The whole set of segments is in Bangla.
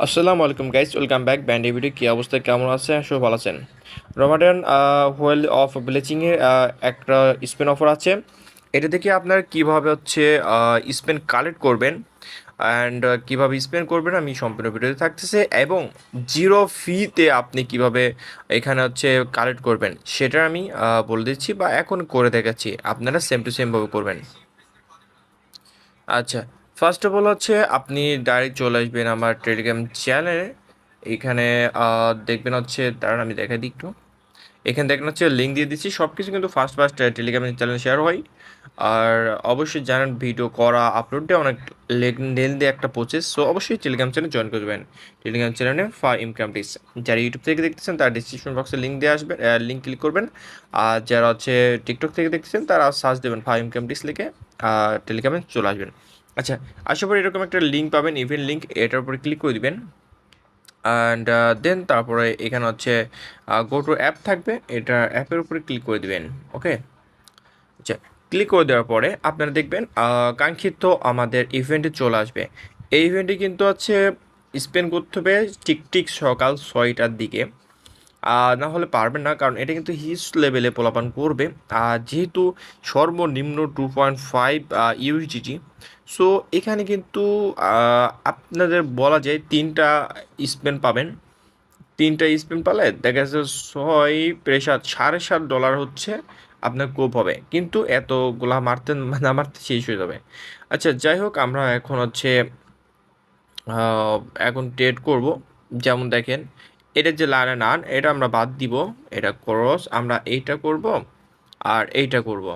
আসসালামু আলাইকুম guys, welcome back band video. কী অবস্থা, কেমন আছে? সব ভালো আছেন? রমাডান হোয়েল অফ ব্লিচিংয়ের একটা স্পেন অফার আছে। এটা থেকে আপনার কীভাবে হচ্ছে স্পেন কালেক্ট করবেন অ্যান্ড কীভাবে স্পেন করবেন আমি সম্পূর্ণ ভিডিওতে থাকতেছে, এবং জিরো ফিতে আপনি কিভাবে এখানে হচ্ছে কালেক্ট করবেন সেটা আমি বলে দিচ্ছি বা এখন করে দেখাচ্ছি। আপনারা সেম টু সেমভাবে করবেন। আচ্ছা, ফার্স্ট অফ অল হচ্ছে আপনি ডাইরেক্ট চলে আসবেন আমার টেলিগ্রাম চ্যানেলে। এখানে দেখবেন হচ্ছে, দাঁড়ান আমি দেখাই দিই একটু। এখানে দেখেন হচ্ছে লিঙ্ক দিয়ে দিচ্ছি। সব কিছু কিন্তু ফার্স্ট ফার্স্ট টেলিগ্রাম চ্যানেলে শেয়ার হয়। আর অবশ্যই জানেন ভিডিও করা আপলোডে অনেক লেন্দি একটা প্রসেস। সো অবশ্যই টেলিগ্রাম চ্যানেল জয়েন করবেন। টেলিগ্রাম চ্যানেলে ইনকাম টিপস, যারা ইউটিউব থেকে দেখতেছেন তারা ডিসক্রিপশন বক্সে লিঙ্ক দিয়ে আসবেন, লিঙ্ক ক্লিক করবেন। আর যারা হচ্ছে টিকটক থেকে দেখতেছেন তারা সার্চ দেবেন ইনকাম টিপস লিখে, টেলিগ্রামে চলে আসবেন। আচ্ছা, আসার পর এরকম একটা লিঙ্ক পাবেন, ইভেন্ট লিঙ্ক, এটার উপরে ক্লিক করে দিবেন। অ্যান্ড দেন তারপরে এখানে হচ্ছে গো টু অ্যাপ থাকবে, এটা অ্যাপের উপরে ক্লিক করে দিবেন। ওকে, আচ্ছা, ক্লিক করে দেওয়ার পরে আপনারা দেখবেন কাঙ্ক্ষিত আমাদের ইভেন্টে চলে আসবে। এই ইভেন্টে কিন্তু হচ্ছে স্পেন করতে হবে ঠিক ঠিক সকাল 6টার দিকে। না হলে পারবেন না, কারণ এটা কিন্তু হিউজ লেভেলে পোলাপান করবে। আর যেহেতু সর্বনিম্ন 2.5 ইউএসডিটি, সো এখানে কিন্তু আপনাদের বলা যায় 3টা স্পেন পাবেন। 3টা স্পেন পালে দেখা যাচ্ছে 7.5 হচ্ছে আপনার কোপ হবে, কিন্তু এতগুলা মারতে না মারতে শেষ হয়ে যাবে। আচ্ছা, যাই হোক, আমরা এখন হচ্ছে এখন ট্রেড করব। যেমন দেখেন, এটা যে লাইনে নান এটা আমরা বাদ দিব, এটা ক্রস আমরা এইটা করব আর এইটা করব।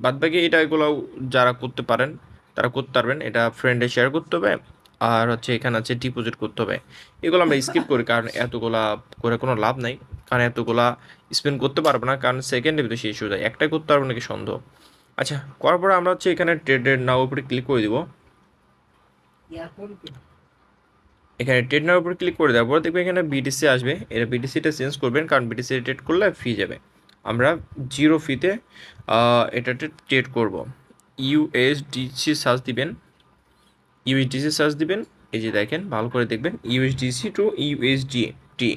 বাদ বাকি এগুলো যারা করতে পারেন তারা করতে পারবেন। এটা ফ্রেন্ডে শেয়ার করতে হবে, আর হচ্ছে এখানে আছে ডিপোজিট করতে হবে। এগুলো আমরা স্কিপ করি, কারণ এতগুলা করে কোনো লাভ নাই। কারণ এতগুলা স্পেন্ড করতে পারবো না, কারণ সেকেন্ডের ভিতরে শেষ হয়ে যায়, একটাই করতে পারবো নাকি সন্দেহ। আচ্ছা, করার পরে আমরা হচ্ছে এখানে ট্রেডের নাও উপরে ক্লিক করে দিব। এখানে ট্রেড নেওয়ার উপর ক্লিক করে দেওয়ার পর দেখবেন এখানে বিটিসি আসবে। এটা বিটিসিটা চেঞ্জ করবেন, কারণ বিটিসি ট্রেড করলে ফি যাবে। আমরা জিরো ফিতে এটাতে ট্রেড করব। ইউএসডিসি সার্চ দিবেন, ইউএসডিসি সার্চ দিবেন। এই যে দেখেন, ভালো করে দেখবেন, ইউএসডিসি টু ইউএসডিটি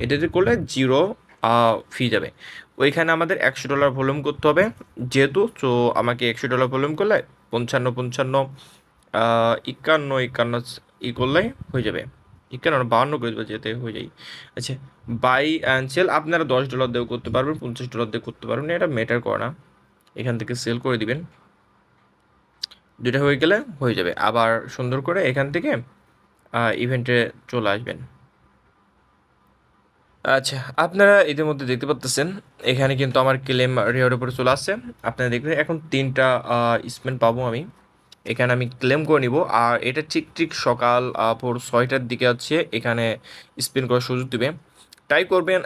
এটাতে করলে জিরো ফি যাবে। ওইখানে আমাদের $100 ভলিউম করতে হবে যেহেতু। সো আমাকে $100 ভলিউম করলে 55 51 51 করলেই হয়ে যাবে। 51 করে দেবো যেতে হয়ে যায়। আচ্ছা, বাই অ্যান্ড সেল আপনারা $10 দিয়েও করতে পারবেন, $50 দিয়ে করতে পারবেন, এটা ম্যাটার করে না। এখান থেকে সেল করে দিবেন। দুইটা হয়ে গেলে হয়ে যাবে। আবার সুন্দর করে এখান থেকে ইভেন্টে চলে আসবেন। আচ্ছা, আপনারা এদের মধ্যে দেখতে পাচ্ছেন এখানে কিন্তু আমার ক্লেম রেওয়ার্ডের উপরে চলে আসছে। আপনারা দেখবেন এখন 3টা স্পেন পাবো আমি। এখানে আমি ক্লেম করে নিব, আর এটা ঠিক ঠিক সকাল ভোর 6টার দিকে হচ্ছে এখানে স্পিন করার সুযোগ দিবে। ট্রাই করবেন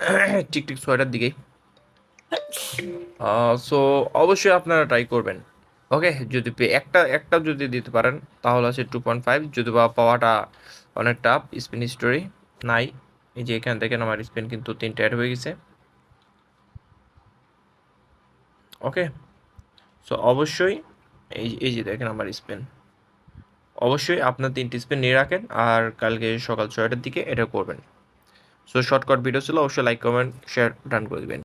ঠিক ঠিক 6টার দিকেই। সো অবশ্যই আপনারা ট্রাই করবেন। ওকে, যদি একটা একটা যদি দিতে পারেন তাহলে আছে 2.5, যদি বা পাওয়াটা অনেক টাফ। স্পিন হিস্টোরি নাই, এই যে এখানে দেখেন আমার স্পিন কিন্তু 3টা অ্যাড হয়ে গেছে। ওকে, সো অবশ্যই এই যে দেখেন আমার স্পিন। অবশ্যই আপনার 3টি স্পিন নিয়ে রাখেন, আর কালকে সকাল 6টার দিকে এটা করবেন। সো শর্টকাট ভিডিও ছিল, অবশ্যই লাইক কমেন্ট শেয়ার ডান করে দেবেন।